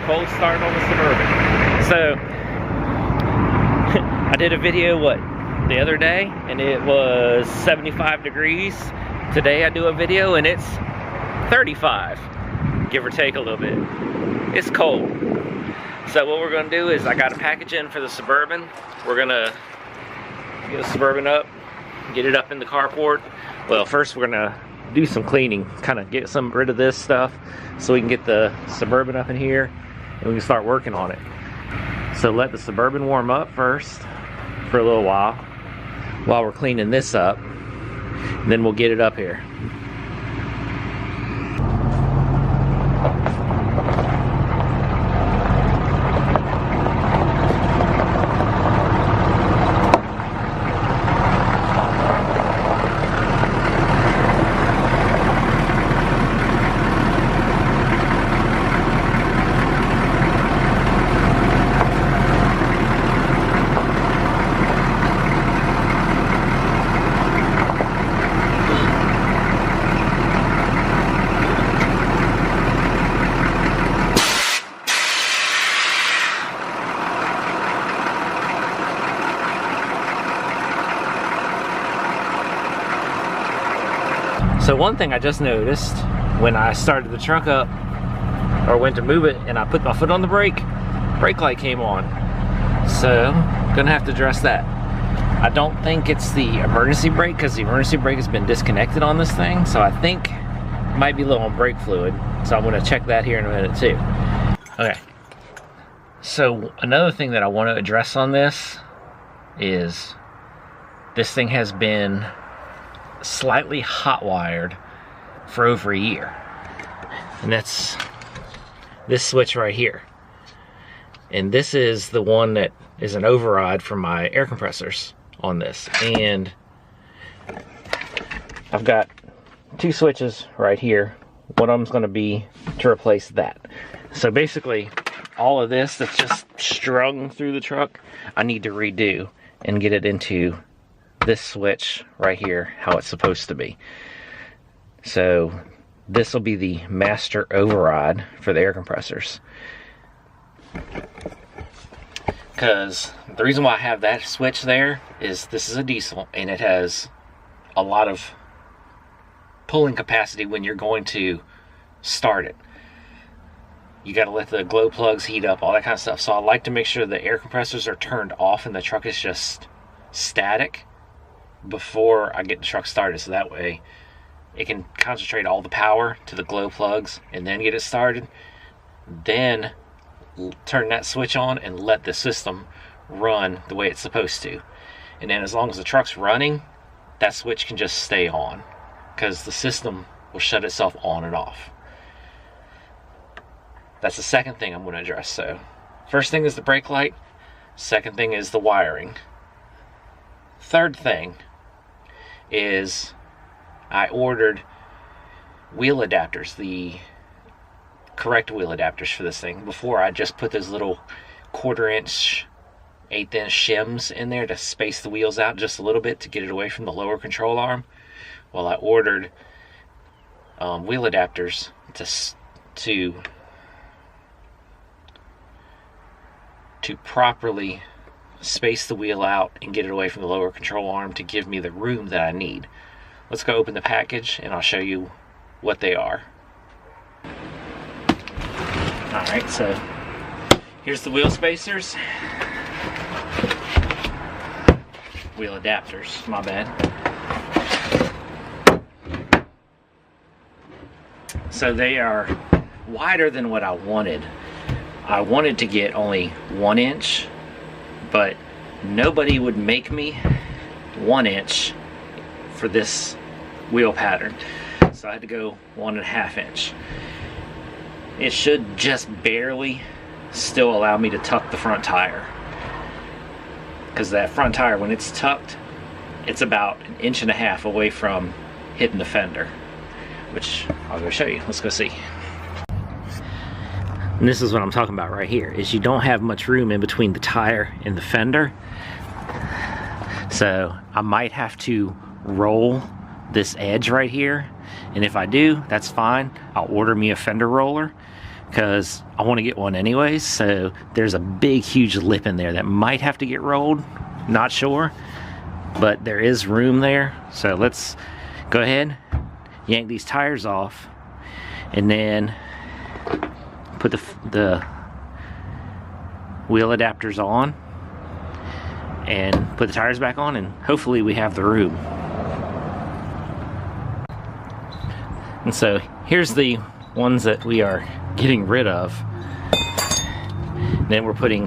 Cold start on the Suburban. So I did a video the other day and it was 75 degrees. Today I do a video and it's 35, give or take a little bit. It's cold. So what we're gonna do is I got a package in for the Suburban. We're gonna get the Suburban up, get it up in the carport. Well, first we're gonna do some cleaning, kind of get rid of this stuff so we can get the Suburban up in here and we can start working on it. So let the Suburban warm up first for a little while we're cleaning this up, and then we'll get it up here. So one thing I just noticed when I started the truck up, or went to move it, and I put my foot on the brake light came on. So, gonna have to address that. I don't think it's the emergency brake, because the emergency brake has been disconnected on this thing. So I think it might be low on brake fluid. So I'm gonna check that here in a minute too. Okay. So another thing that I want to address on this is this thing has been slightly hot wired for over a year, and that's this switch right here. And this is the one that is an override for my air compressors on this. And I've got two switches right here. One of them's going to be to replace that. So basically all of this that's just strung through the truck, I need to redo and get it into this switch right here how it's supposed to be. So this will be the master override for the air compressors, because the reason why I have that switch there is this is a diesel and it has a lot of pulling capacity when you're going to start it. You got to let the glow plugs heat up, all that kind of stuff. So I like to make sure the air compressors are turned off and the truck is just static before I get the truck started, so that way it can concentrate all the power to the glow plugs and then get it started. Then turn that switch on and let the system run the way it's supposed to. And then as long as the truck's running, that switch can just stay on, because the system will shut itself on and off. That's the second thing I'm going to address. So first thing is the brake light, second thing is the wiring. Third thing is I ordered wheel adapters, the correct wheel adapters for this thing. Before, I just put those little 1/4 inch, 1/8 inch shims in there to space the wheels out just a little bit to get it away from the lower control arm. Well, I ordered wheel adapters to properly space the wheel out and get it away from the lower control arm to give me the room that I need. Let's go open the package and I'll show you what they are. Alright, so here's the wheel spacers. Wheel adapters, my bad. So they are wider than what I wanted. I wanted to get only 1 inch, but nobody would make me 1 inch for this wheel pattern. So I had to go 1.5 inch. It should just barely still allow me to tuck the front tire. Because that front tire, when it's tucked, it's about 1.5 inches away from hitting the fender, which I'll go show you. Let's go see. And this is what I'm talking about right here, is you don't have much room in between the tire and the fender. So I might have to roll this edge right here, and if I do, that's fine. I'll order me a fender roller, because I want to get one anyways. So there's a big huge lip in there that might have to get rolled, not sure, but there is room there. So let's go ahead, yank these tires off, and then put the wheel adapters on and put the tires back on, and hopefully we have the room. And so here's the ones that we are getting rid of. Then we're putting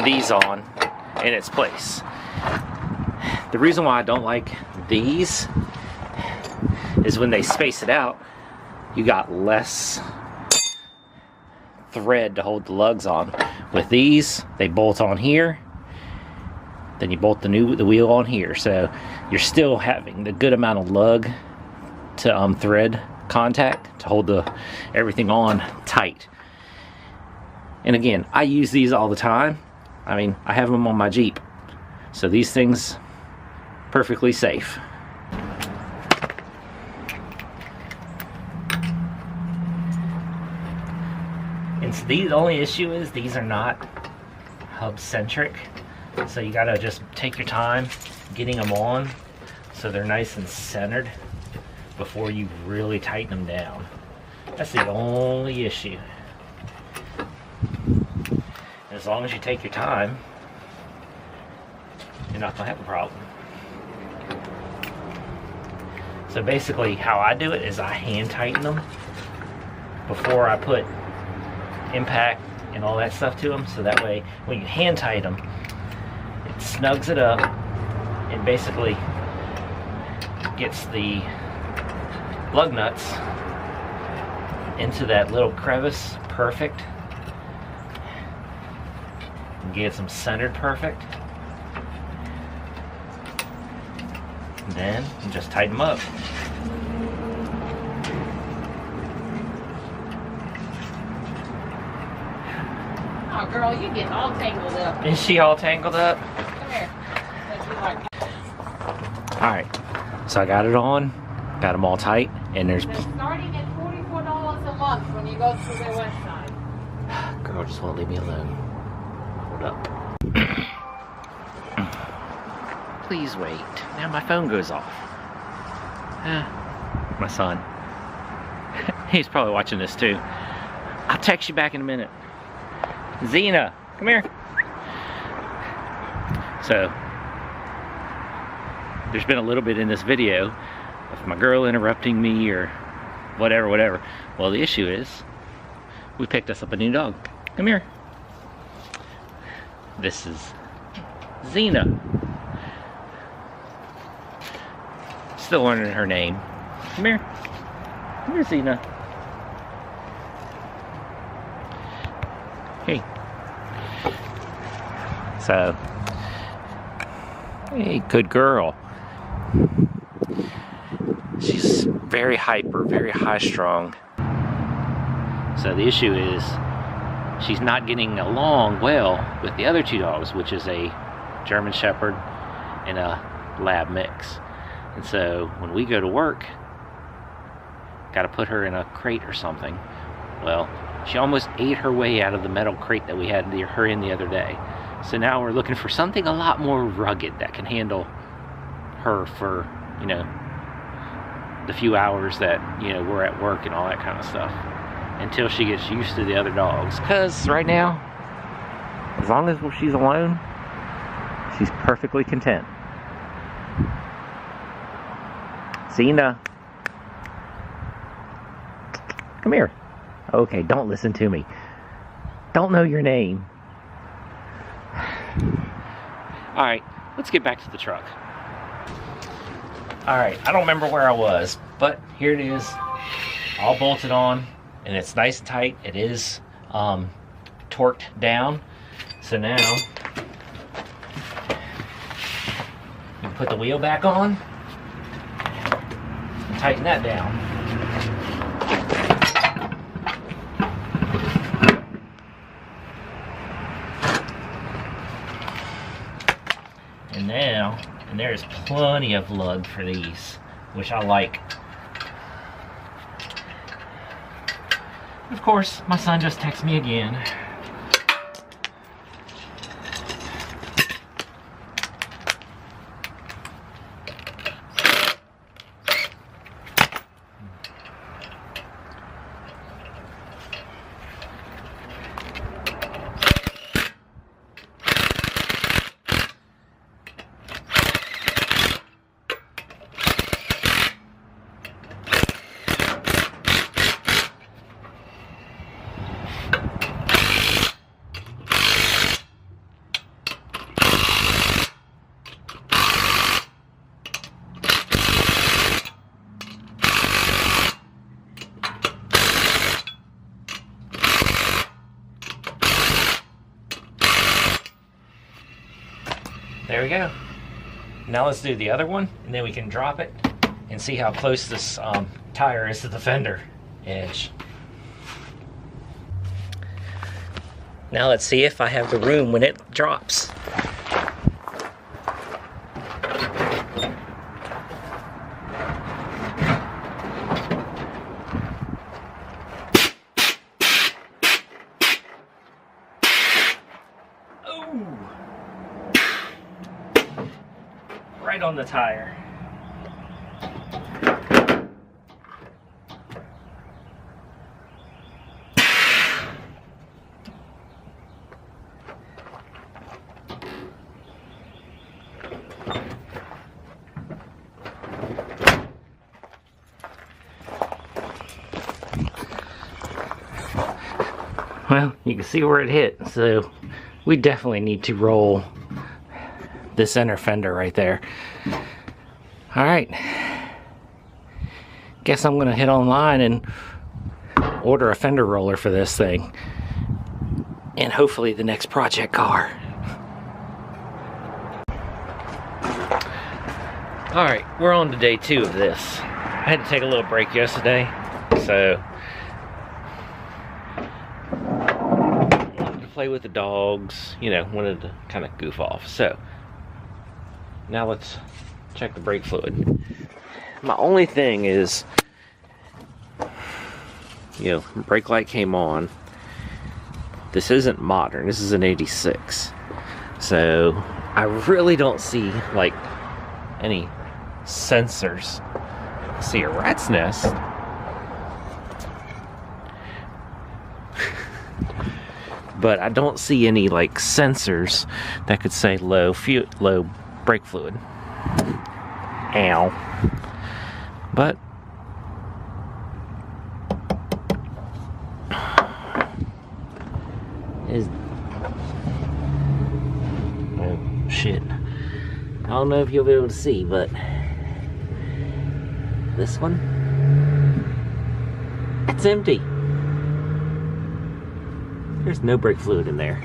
these on in its place. The reason why I don't like these is when they space it out, you got less thread to hold the lugs on. With these, they bolt on here, then you bolt the wheel on here, so you're still having the good amount of lug to thread contact to hold everything on tight. And again, I use these all the time. I mean, I have them on my Jeep, so these things perfectly safe. And so the only issue is these are not hub centric, so you gotta just take your time getting them on so they're nice and centered before you really tighten them down. That's the only issue. And as long as you take your time, you're not gonna have a problem. So basically how I do it is I hand tighten them before I put impact and all that stuff to them, so that way when you hand tighten them, it snugs it up and basically gets the lug nuts into that little crevice perfect, and gets them centered perfect. And then you just tighten them up. Oh, girl, you're getting all tangled up. Is she all tangled up? Come here. Alright, so I got it on, got them all tight, and there's... They're starting at $44 a month when you go through their website. Girl just won't leave me alone. Hold up. Please wait. Now my phone goes off. My son. He's probably watching this too. I'll text you back in a minute. Xena, come here. So, there's been a little bit in this video of my girl interrupting me or whatever. Well, the issue is, we picked us up a new dog. Come here. This is Xena. Still learning her name. Come here. Come here, Xena. Hey. So, hey, good girl. She's very hyper, very high-strung. So the issue is she's not getting along well with the other two dogs, which is a German Shepherd and a Lab mix. And so when we go to work, got to put her in a crate or something. Well, she almost ate her way out of the metal crate that we had her in the other day. So now we're looking for something a lot more rugged that can handle her for, you know, the few hours that, you know, we're at work and all that kind of stuff, until she gets used to the other dogs. Because right now, as long as she's alone, she's perfectly content. Xena, come here. Okay, don't listen to me. Don't know your name. Alright, let's get back to the truck. Alright, I don't remember where I was, but here it is, all bolted on, and it's nice and tight. It is torqued down. So now you put the wheel back on, and tighten that down. And there's plenty of lug for these, which I like. Of course, my son just texted me again. There we go. Now let's do the other one, and then we can drop it and see how close this tire is to the fender edge. Now let's see if I have the room when it drops. Right on the tire. Well, you can see where it hit, so we definitely need to roll this center fender right there. All right, guess I'm gonna hit online and order a fender roller for this thing, and hopefully the next project car. All right, we're on to day 2 of this. I had to take a little break yesterday, so wanted to play with the dogs, you know, wanted to kind of goof off. So now let's check the brake fluid. My only thing is, you know, brake light came on. This isn't modern, this is an 86. So I really don't see like any sensors. I see a rat's nest. But I don't see any like sensors that could say low brake fluid. Ow. But oh shit. I don't know if you'll be able to see, but this one, it's empty. There's no brake fluid in there.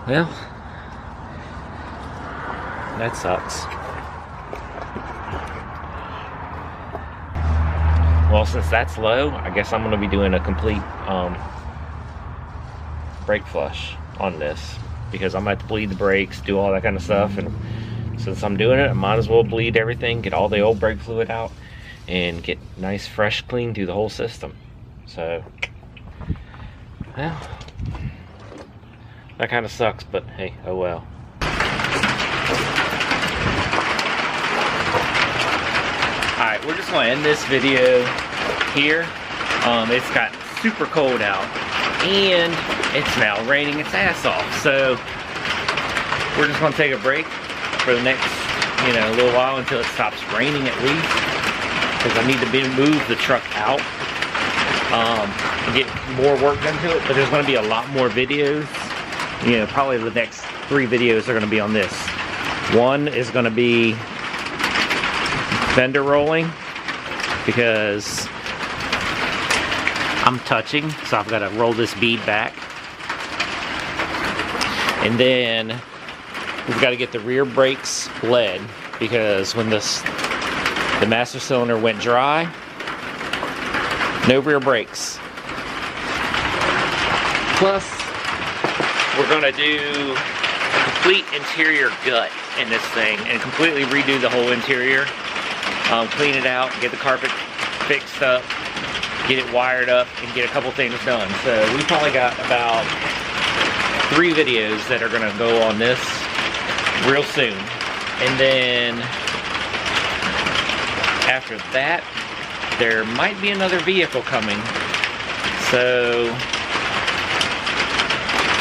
Well, that sucks. Well, since that's low, I guess I'm going to be doing a complete brake flush on this, because I might have to bleed the brakes, do all that kind of stuff, and since I'm doing it, I might as well bleed everything, get all the old brake fluid out, and get nice, fresh, clean through the whole system. So, well, that kind of sucks, but hey, oh well. Alright, we're just going to end this video here. It's got super cold out, and it's now raining its ass off. So, we're just going to take a break for the next, you know, little while until it stops raining at least. Because I need to move the truck out and get more work done to it. But there's going to be a lot more videos. You know, probably the next 3 videos are going to be on this. One is going to be fender rolling, because I'm touching, so I've got to roll this bead back. And then we've got to get the rear brakes bled, because when the master cylinder went dry, no rear brakes. Plus, we're gonna do a complete interior gut in this thing and completely redo the whole interior. Clean it out, get the carpet fixed up, get it wired up, and get a couple things done. So we probably got about 3 videos that are gonna go on this real soon. And then after that, there might be another vehicle coming. So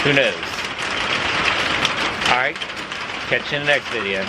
who knows? Alright, catch you in the next video.